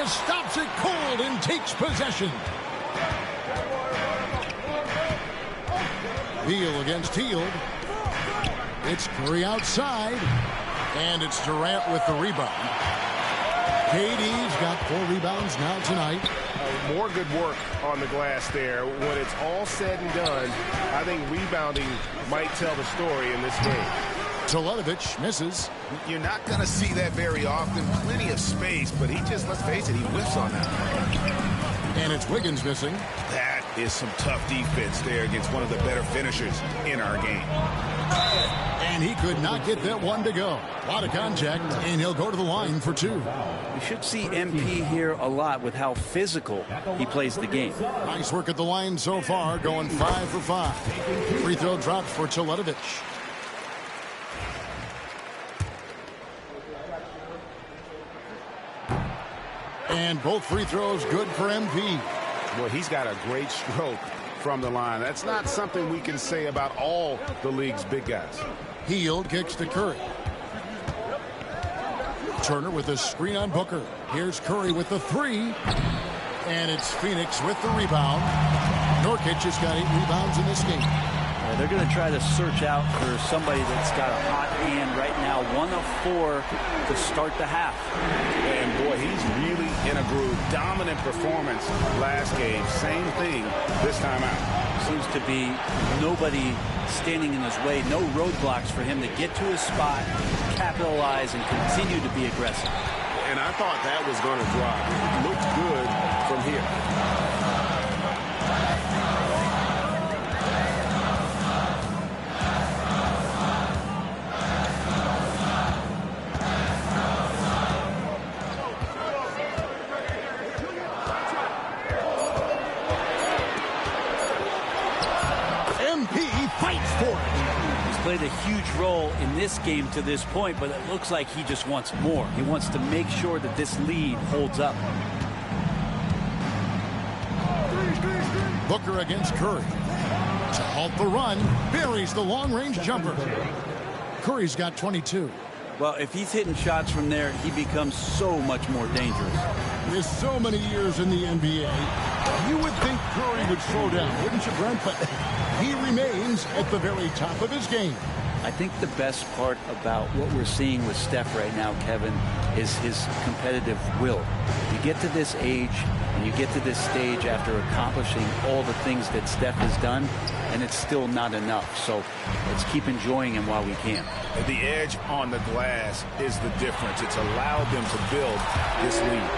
Just stops it cold and takes possession. Beal against Hield. It's Curry outside. And it's Durant with the rebound. KD's got 4 rebounds now tonight. More good work on the glass there. When it's all said and done, I think rebounding might tell the story in this game. Teletovic misses. You're not going to see that very often. Plenty of space, but he just, let's face it, he whiffs on that. And it's Wiggins missing. That is some tough defense there against one of the better finishers in our game. And he could not get that one to go. A lot of contact, and he'll go to the line for 2. We should see MP here a lot with how physical he plays the game. Nice work at the line so far, going 5 for 5. Free throw dropped for Teletovic. And both free throws good for MP. Well, he's got a great stroke from the line. That's not something we can say about all the league's big guys. Hield kicks to Curry. Turner with a screen on Booker. Here's Curry with the 3. And it's Phoenix with the rebound. Nurkic has got 8 rebounds in this game. They're going to try to search out for somebody that's got a hot hand right now. 1 of 4 to start the half. And boy, he's really in a groove. Dominant performance last game. Same thing this time out. Seems to be nobody standing in his way. No roadblocks for him to get to his spot, capitalize, and continue to be aggressive. And I thought that was going to drop. Looked good from here. Played a huge role in this game to this point, but it looks like he just wants more. He wants to make sure that this lead holds up. Booker against Curry. To halt the run, buries the long-range jumper. Curry's got 22. Well, if he's hitting shots from there, he becomes so much more dangerous. With so many years in the NBA, you would think Curry would slow down, wouldn't you, Brent? But he remains at the very top of his game. I think the best part about what we're seeing with Steph right now, Kevin, is his competitive will. You get to this age and you get to this stage after accomplishing all the things that Steph has done, and it's still not enough. So let's keep enjoying him while we can. The edge on the glass is the difference. It's allowed them to build this lead.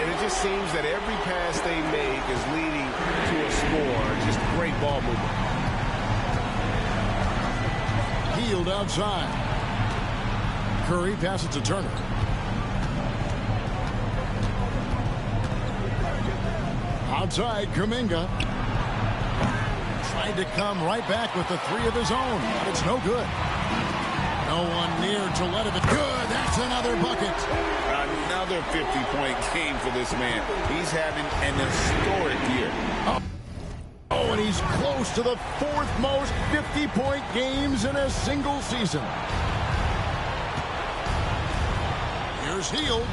And it just seems that every pass they make is leading to a score. Just great ball movement. Hield outside. Curry passes to Turner. Outside, Kuminga. Tried to come right back with the 3 of his own, but it's no good. No one near to let it. Good. That's another bucket. Another 50-point game for this man. He's having an historic year. Oh, and he's close to the 4th most 50-point games in a single season. Here's Hield.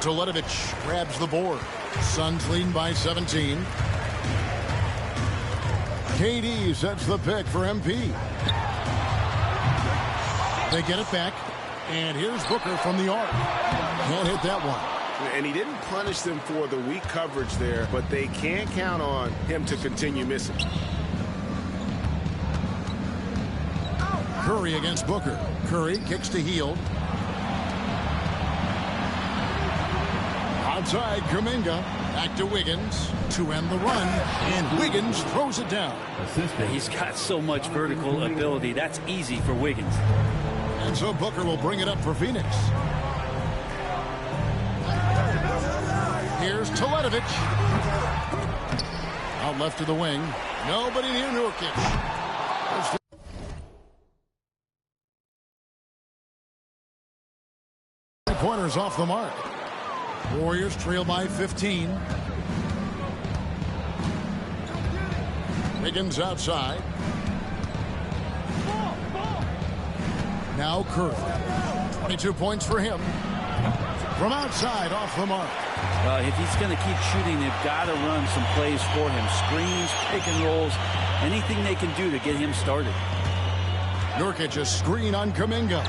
Teletovic grabs the board. Suns leading by 17. KD sets the pick for MP. They get it back. And here's Booker from the arc. Can't hit that one. And he didn't punish them for the weak coverage there, but they can't count on him to continue missing. Curry against Booker. Curry kicks to Hield. Outside, Kuminga. Back to Wiggins to end the run. And Wiggins throws it down. He's got so much vertical ability. That's easy for Wiggins. And so Booker will bring it up for Phoenix. Here's Teletovic. Out left to the wing. Nobody near Nurkic. Pointers off the mark. Warriors trail by 15. Wiggins outside. Now Curry. 22 points for him. From outside, off the mark. If he's going to keep shooting, they've got to run some plays for him. Screens, pick and rolls, anything they can do to get him started. Nurkic, a screen on Kuminga.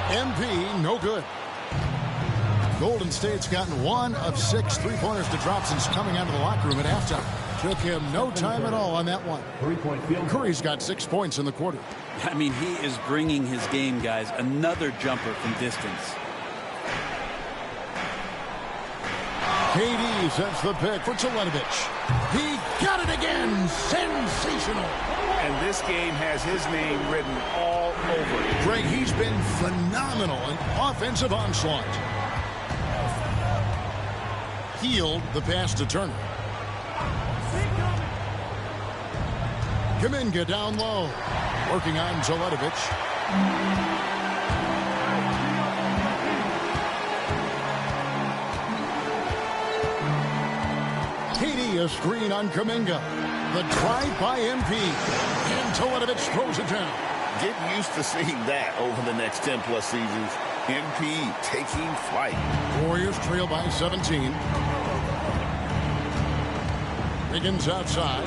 MP, no good. Golden State's gotten 1 of 6 three-pointers to drop since coming out of the locker room at halftime. Took him no time at all on that one. Curry's got 6 points in the quarter. I mean, he is bringing his game, guys. Another jumper from distance. KD sets the pick for Teletovic. He got it again. Sensational. And this game has his name written all over it. Greg, he's been phenomenal in offensive onslaught. Healed the pass to Turner. Kuminga down low. Working on Teletovic. KD, a screen on Kuminga. The drive by MP. And Teletovic throws it down. Get used to seeing that over the next 10-plus seasons. MP taking flight. Warriors trail by 17. Wiggins outside.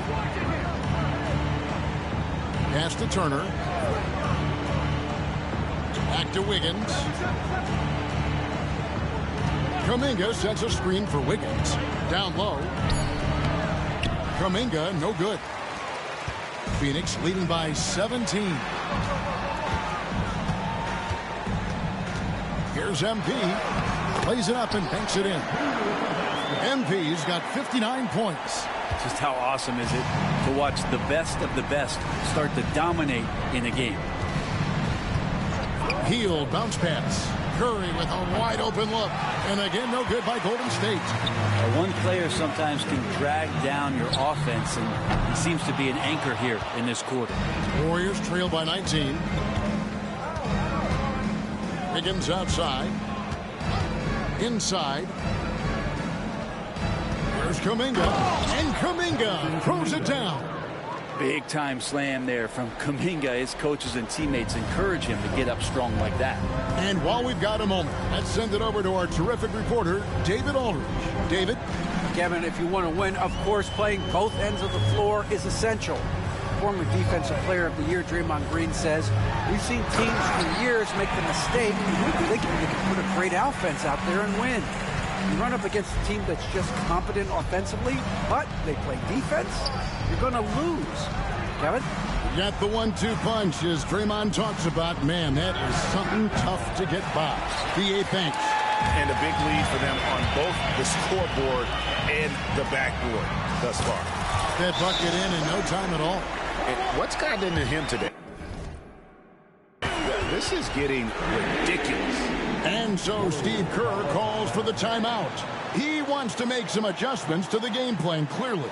Pass to Turner. Back to Wiggins. Kuminga sets a screen for Wiggins. Down low. Kuminga, no good. Phoenix leading by 17. Here's MP. Plays it up and banks it in. MP's got 59 points. Just how awesome is it to watch the best of the best start to dominate in a game. Healed bounce pass. Curry with a wide open look. And again, no good by Golden State. One player sometimes can drag down your offense, and he seems to be an anchor here in this quarter. Warriors trail by 19. Wiggins outside. Inside. Here's Kuminga. And Kuminga throws it down. Big time slam there from Kuminga. His coaches and teammates encourage him to get up strong like that. And while we've got a moment, let's send it over to our terrific reporter, David Aldridge. David? Kevin, if you want to win, of course, playing both ends of the floor is essential. Former Defensive Player of the Year Draymond Green says, we've seen teams for years make the mistake thinking they can put a great offense out there and win. You run up against a team that's just competent offensively, but they play defense, you're going to lose. Kevin? Got the 1-2 punch as Draymond talks about. Man, that is something tough to get by. B.A. thanks. And a big lead for them on both the scoreboard and the backboard thus far. That bucket in no time at all. And what's gotten into him today? This is getting ridiculous. And so Steve Kerr calls for the timeout. He wants to make some adjustments to the game plan, clearly.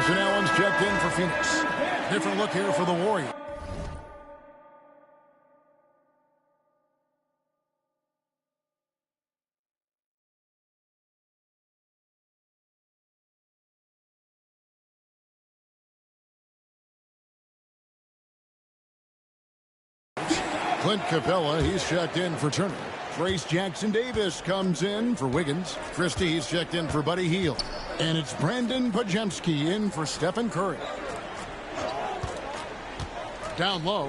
Grayson Allen's checked in for Phoenix. Different look here for the Warriors. Clint Capella, he's checked in for Turner. Trace Jackson-Davis comes in for Wiggins. Christie's checked in for Buddy Hield. And it's Brandon Podziemski in for Stephen Curry. Down low.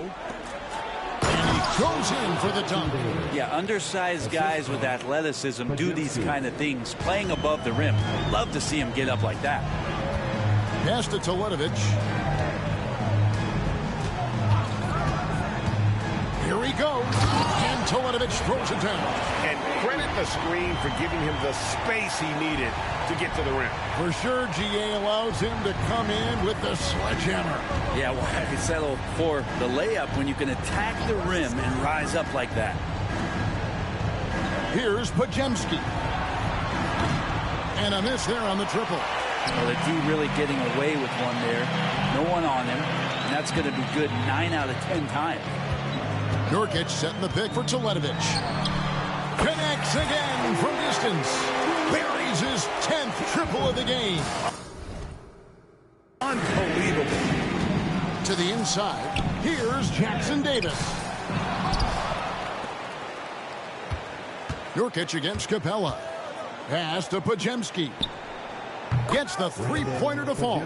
And he goes in for the dunk. Yeah, undersized guys with athleticism do these kind of things, playing above the rim. Love to see him get up like that. Pass to Teletovic. Here he goes. And Teletovic throws it down. And credit the screen for giving him the space he needed to get to the rim. For sure, GA allows him to come in with the sledgehammer. Yeah, well, I can settle for the layup when you can attack the rim and rise up like that. Here's Podziemski. And a miss there on the triple. Well, the D really getting away with one there. No one on him. And that's going to be good 9 out of 10 times. Nurkic setting the pick for Teletovic. Connects again from distance. Buries his 10th triple of the game. Unbelievable. To the inside, here's Jackson-Davis. Nurkic against Capella. Pass to Podziemski. Gets the three-pointer to fall.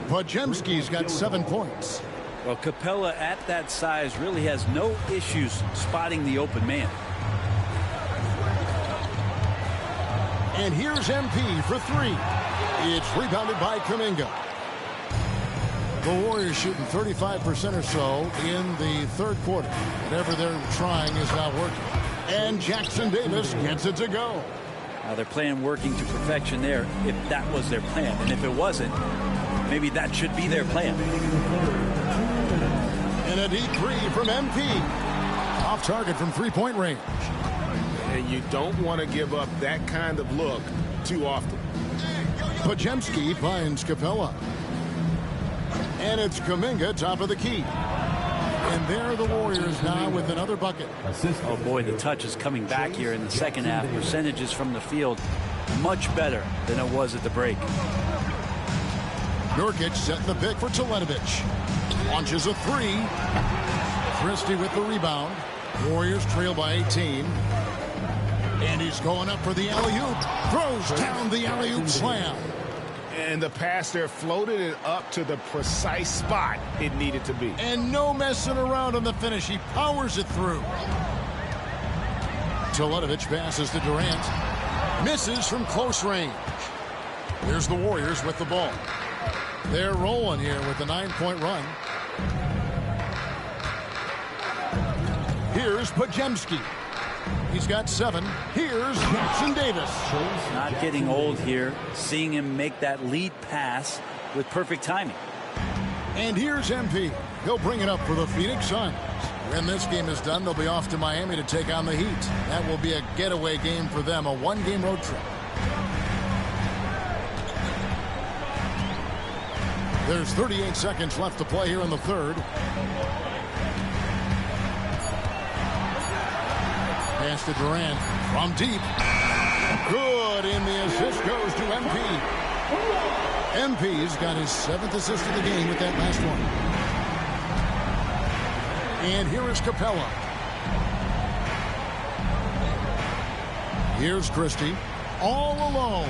Podziemski's got 7 points. Well, Capella at that size really has no issues spotting the open man. And here's MP for 3. It's rebounded by Kuminga. The Warriors shooting 35% or so in the third quarter. Whatever they're trying is not working. And Jackson-Davis gets it to go. Now they're playing working to perfection there if that was their plan. And if it wasn't, maybe that should be their plan. And a deep three from MP. Off target from three-point range. And you don't want to give up that kind of look too often. Podziemski finds Capella. And it's Kuminga, top of the key. And there are the Warriors now with another bucket. Oh, boy, the touch is coming back here in the second half. Percentages from the field much better than it was at the break. Nurkic setting the pick for Teletovic. Launches a 3. Christie with the rebound. Warriors trail by 18. And he's going up for the alley-oop. Throws down the alley-oop slam. And the pass there floated it up to the precise spot it needed to be. And no messing around on the finish. He powers it through. Teletovic passes to Durant. Misses from close range. Here's the Warriors with the ball. They're rolling here with the 9-point run. Here's Podziemski. He's got 7. Here's Jackson-Davis. Not getting old here. Seeing him make that lead pass with perfect timing. And here's MP. He'll bring it up for the Phoenix Suns. When this game is done, they'll be off to Miami to take on the Heat. That will be a getaway game for them, a one-game road trip. There's 38 seconds left to play here in the third. Pass to Durant from deep. Good, and the assist goes to MP. MP's got his 7th assist of the game with that last one. And here is Capella. Here's Christie. All alone.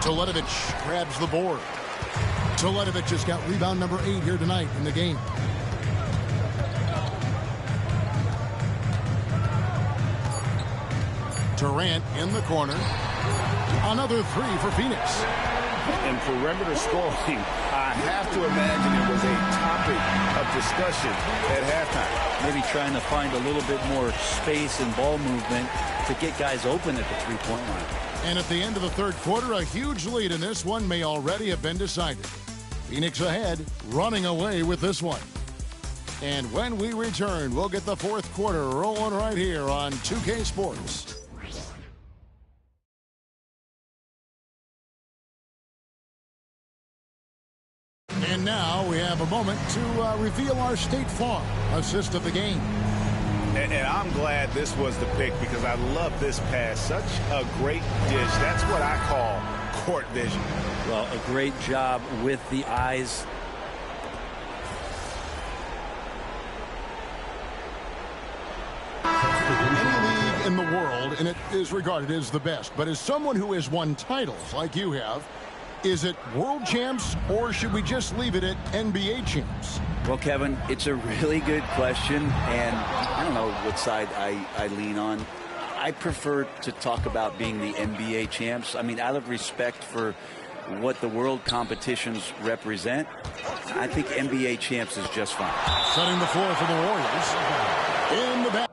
Teletovic grabs the board. Teletovic has got rebound number 8 here tonight in the game. Durant in the corner. Another 3 for Phoenix. And perimeter scoring, I have to imagine it was a topic of discussion at halftime. Maybe trying to find a little bit more space and ball movement to get guys open at the three-point line. And at the end of the third quarter, a huge lead in this one may already have been decided. Phoenix ahead, running away with this one. And when we return, we'll get the fourth quarter rolling right here on 2K Sports. And now we have a moment to reveal our State Farm assist of the game. And I'm glad this was the pick because I love this pass. Such a great dish. That's what I call court vision. Well, a great job with the eyes. in the world, and it is regarded as the best. But as someone who has won titles like you have, is it world champs, or should we just leave it at NBA champs? Well, Kevin, it's a really good question, and I don't know what side I lean on. I prefer to talk about being the NBA champs. I mean, out of respect for what the world competitions represent, I think NBA champs is just fine. Setting the floor for the Warriors. In the back.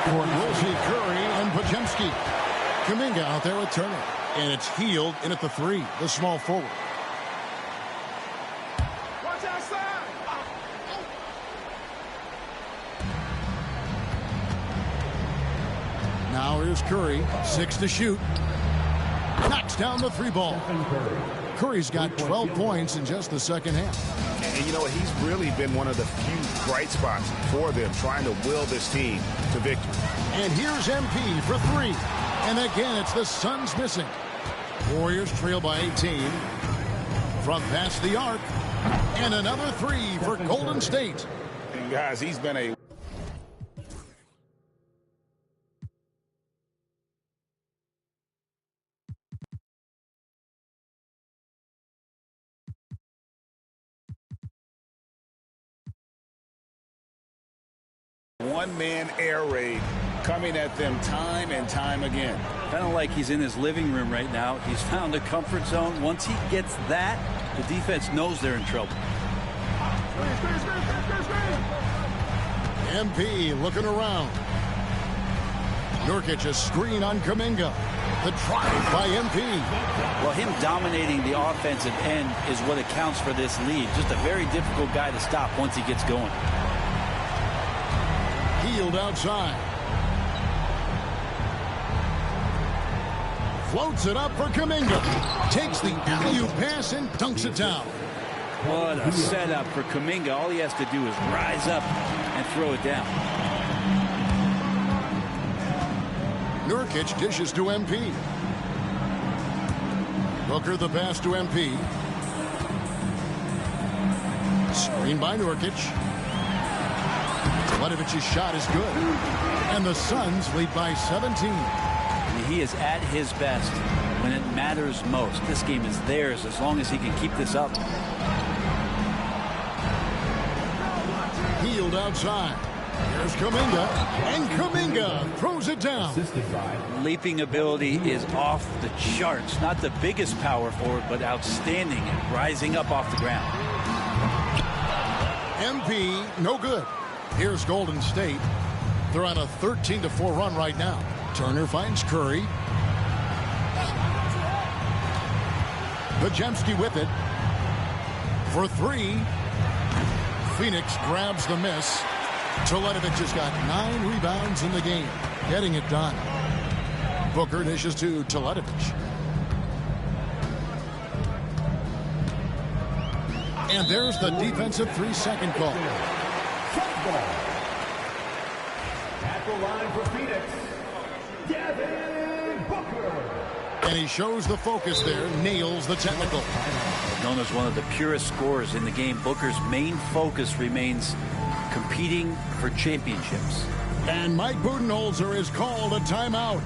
We'll see Curry and Podziemski. Kuminga out there with Turner. And it's Hield in at the 3, the small forward. Watch outside. Now here's Curry, 6 to shoot. Knocks down the 3 ball. Curry's got 12 points in just the second half. And you know what? He's really been one of the few bright spots for them, trying to will this team to victory. And here's MP for 3. And again, it's the Suns missing. Warriors trail by 18. From past the arc. And another 3 for Golden State. And guys, he's been a one-man air raid coming at them time and time again. Kind of like he's in his living room right now. He's found a comfort zone. Once he gets that, the defense knows they're in trouble. MP looking around. Nurkic a screen on Kuminga. The drive by MP. Well, him dominating the offensive end is what accounts for this lead. Just a very difficult guy to stop once he gets going. Hield outside. Floats it up for Kuminga. Takes the alley-oop pass and dunks it down. What a setup for Kuminga. All he has to do is rise up and throw it down. Nurkic dishes to MP. Booker the pass to MP. Screen by Nurkic. Vladimic's shot is good. And the Suns lead by 17. He is at his best when it matters most. This game is theirs as long as he can keep this up. Hield outside. Here's Kuminga. And Kuminga throws it down. Leaping ability is off the charts. Not the biggest power forward, but outstanding at rising up off the ground. MP, no good. Here's Golden State. They're on a 13-4 run right now. Turner finds Curry. Podziemski with it. For 3. Phoenix grabs the miss. Teletovic has got 9 rebounds in the game. Getting it done. Booker dishes to Teletovic. And there's the defensive 3-second call. At the line for Phoenix, Devin Booker. And he shows the focus there, nails the technical. Known as one of the purest scorers in the game, Booker's main focus remains competing for championships. And Mike Budenholzer has called a timeout.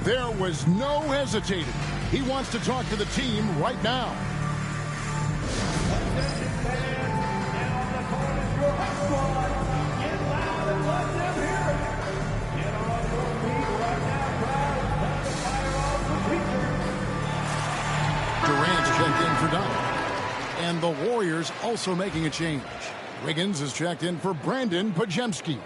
There was no hesitating. He wants to talk to the team right now. Durant's checked in for Donovan. And the Warriors also making a change. Wiggins is checked in for Brandon Podziemski.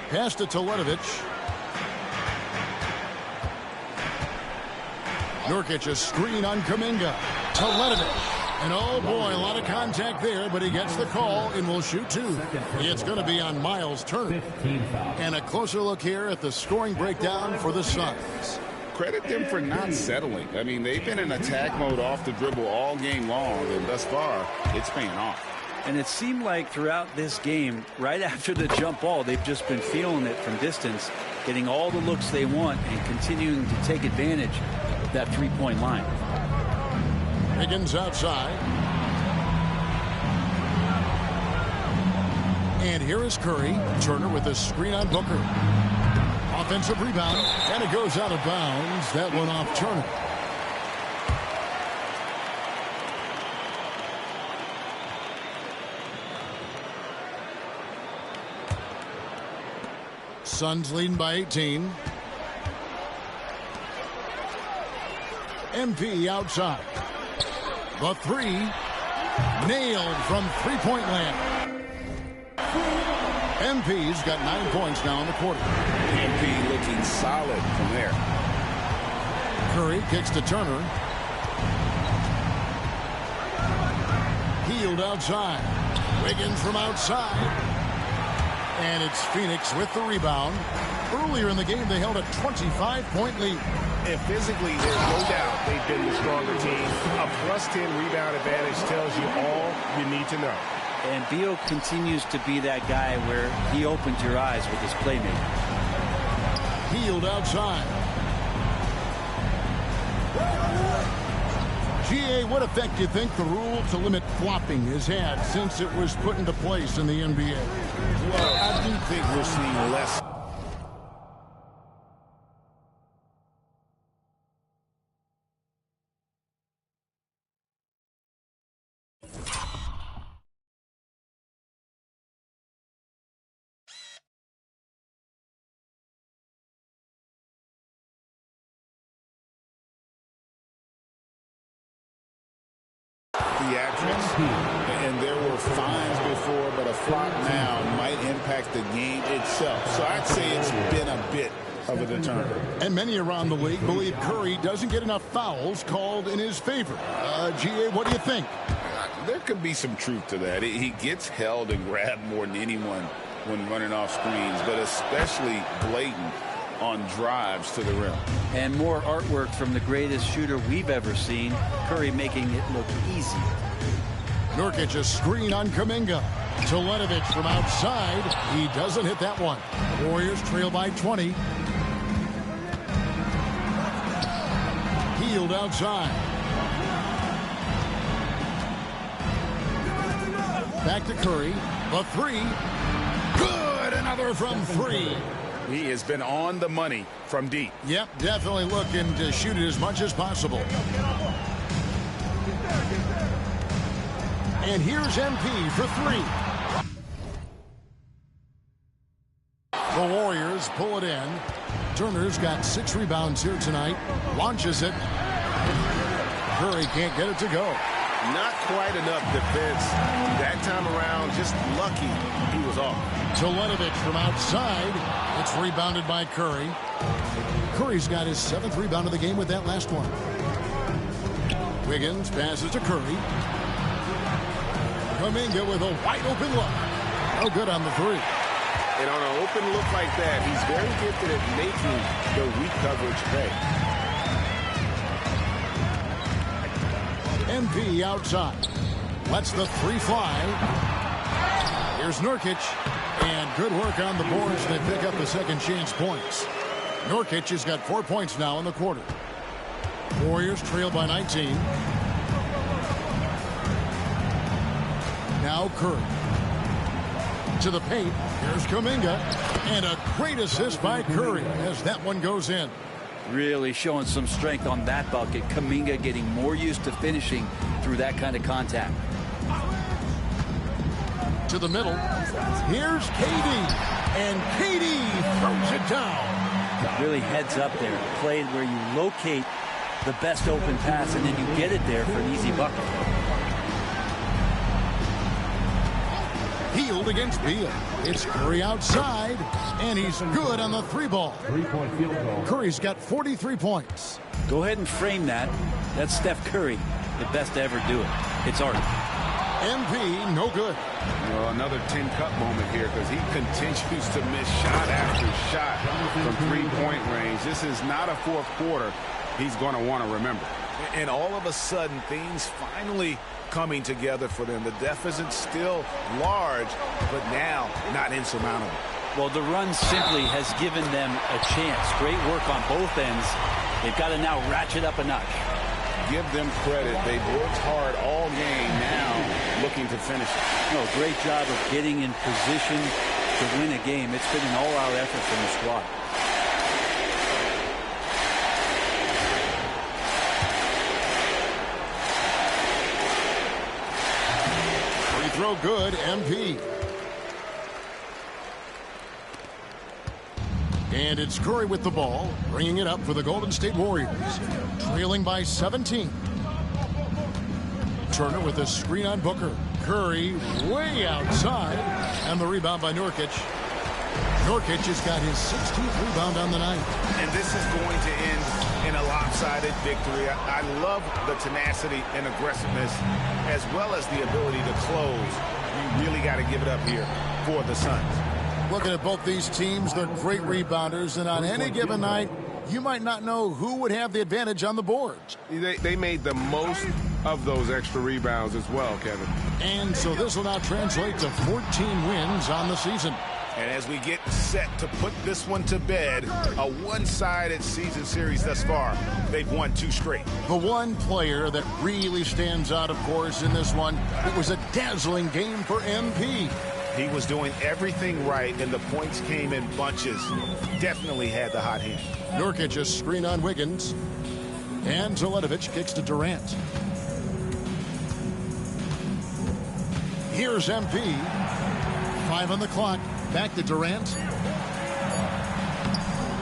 Pass to Teletovic. Nurkic, a screen on Kuminga. Teletovic. And oh boy, a lot of contact there, but he gets the call and will shoot two. It's going to be on Miles Turner. And a closer look here at the scoring breakdown for the Suns. Credit them for not settling. I mean, they've been in attack mode off the dribble all game long, and thus far, it's paying off. And it seemed like throughout this game, right after the jump ball, they've just been feeling it from distance, getting all the looks they want and continuing to take advantage of that three-point line. Wiggins outside. And here is Curry. Turner with a screen on Booker. Offensive rebound, and it goes out of bounds. That one off Turner. Suns leading by 18. MP outside. The three nailed from three-point land. MP's got 9 points now in the quarter. MP looking solid from there. Curry kicks to Turner. Healed outside. Wiggins from outside. And it's Phoenix with the rebound. Earlier in the game, they held a 25-point lead. And physically, there's no doubt they've been the stronger team. A +10 rebound advantage tells you all you need to know. And Beal continues to be that guy where he opens your eyes with his playmaking. Healed outside. GA, what effect do you think the rule to limit flopping has had since it was put into place in the NBA? Well, I do think we're seeing less. Theatrics, and there were fines before, but a flop now might impact the game itself. So I'd say it's been a bit of a deterrent. And many around the league believe Curry doesn't get enough fouls called in his favor. GA, what do you think? There could be some truth to that. He gets held and grabbed more than anyone when running off screens, but especially blatant on drives to the rim. And more artwork from the greatest shooter we've ever seen, Curry making it look easy. Nurkic, a screen on Kuminga. Teletovic from outside. He doesn't hit that one. Warriors trail by 20. Healed outside. Back to Curry. The three. Good. Another from three. He has been on the money from deep. Yep, definitely looking to shoot it as much as possible. And here's MP for three. The Warriors pull it in. Turner's got 6 rebounds here tonight. Launches it. Curry can't get it to go. Not quite enough defense that time around. Just lucky he was off. Teletovic from outside. It's rebounded by Curry. Curry's got his 7th rebound of the game with that last one. Wiggins passes to Curry. Kuminga with a wide open look. No good on the three. And on an open look like that, he's very gifted at making the weak coverage pay. MP outside. Lets the three fly. Here's Nurkic. And good work on the boards. They pick up the second chance points. Nurkic has got 4 points now in the quarter. Warriors trail by 19. Now Curry. To the paint. Here's Kuminga. And a great assist by Curry as that one goes in. Really showing some strength on that bucket. Kuminga getting more used to finishing through that kind of contact. To the middle. Here's KD. And KD throws it down. Really heads up there. Play where you locate the best open pass and then you get it there for an easy bucket. Healed against Beal. It's Curry outside, and he's good on the 3-ball. 3-point field goal. Curry's got 43 points. Go ahead and frame that. That's Steph Curry, the best to ever do it. It's art. MP, no good. Well, another tin cup moment here because he continues to miss shot after shot from three-point range. This is not a fourth quarter he's going to want to remember. And all of a sudden, things finally coming together for them. The deficit's still large, but now not insurmountable. Well, the run simply has given them a chance. Great work on both ends. They've got to now ratchet up a notch. Give them credit. They've worked hard all game, now looking to finish it. No, great job of getting in position to win a game. It's been an all-out effort from the squad. Free throw good, MP. And it's Curry with the ball, bringing it up for the Golden State Warriors, trailing by 17. Turner with a screen on Booker. Curry way outside, and the rebound by Nurkic. Nurkic has got his 16th rebound on the night. And this is going to end in a lopsided victory. I love the tenacity and aggressiveness, as well as the ability to close. You really got to give it up here for the Suns. Looking at both these teams, they're great rebounders, and on any given night, you might not know who would have the advantage on the boards. They made the most of those extra rebounds as well, Kevin. And so this will now translate to 14 wins on the season. And as we get set to put this one to bed, a one-sided season series thus far, they've won 2 straight. The one player that really stands out, of course, in this one, it was a dazzling game for MP. He was doing everything right, and the points came in bunches. Definitely had the hot hand. Nurkic a screen on Wiggins. And Zelenovic kicks to Durant. Here's MP. 5 on the clock. Back to Durant.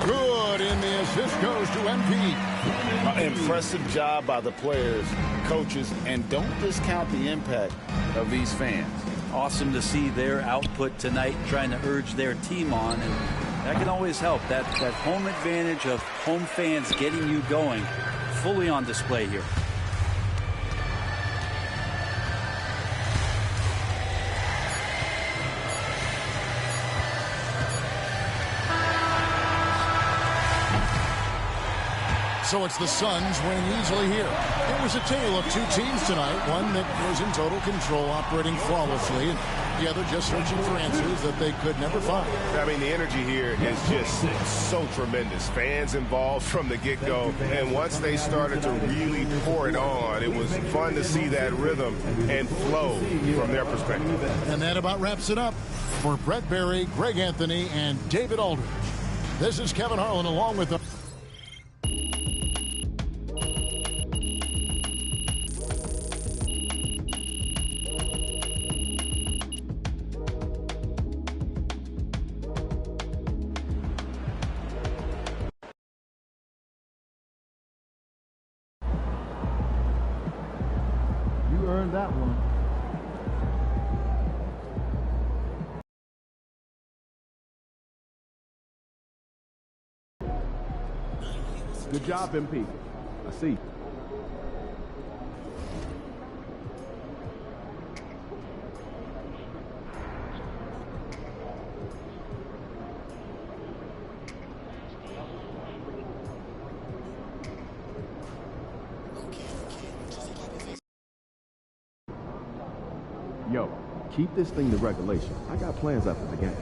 Good, and the assist goes to MP. Impressive job by the players, coaches, and don't discount the impact of these fans. Awesome to see their output tonight, trying to urge their team on, and that can always help. That home advantage of home fans getting you going, fully on display here. So it's the Suns winning easily here. It was a tale of 2 teams tonight. One that was in total control, operating flawlessly, and the other just searching for answers that they could never find. I mean, the energy here is just so tremendous. Fans involved from the get-go, and once they started to really pour it on, it was fun to see that rhythm and flow from their perspective. And that about wraps it up for Brett Barry, Greg Anthony, and David Aldridge. This is Kevin Harlan along with the Earned that one. Good job, MP. I see. Yo. Keep this thing to regulation. I got plans after the game.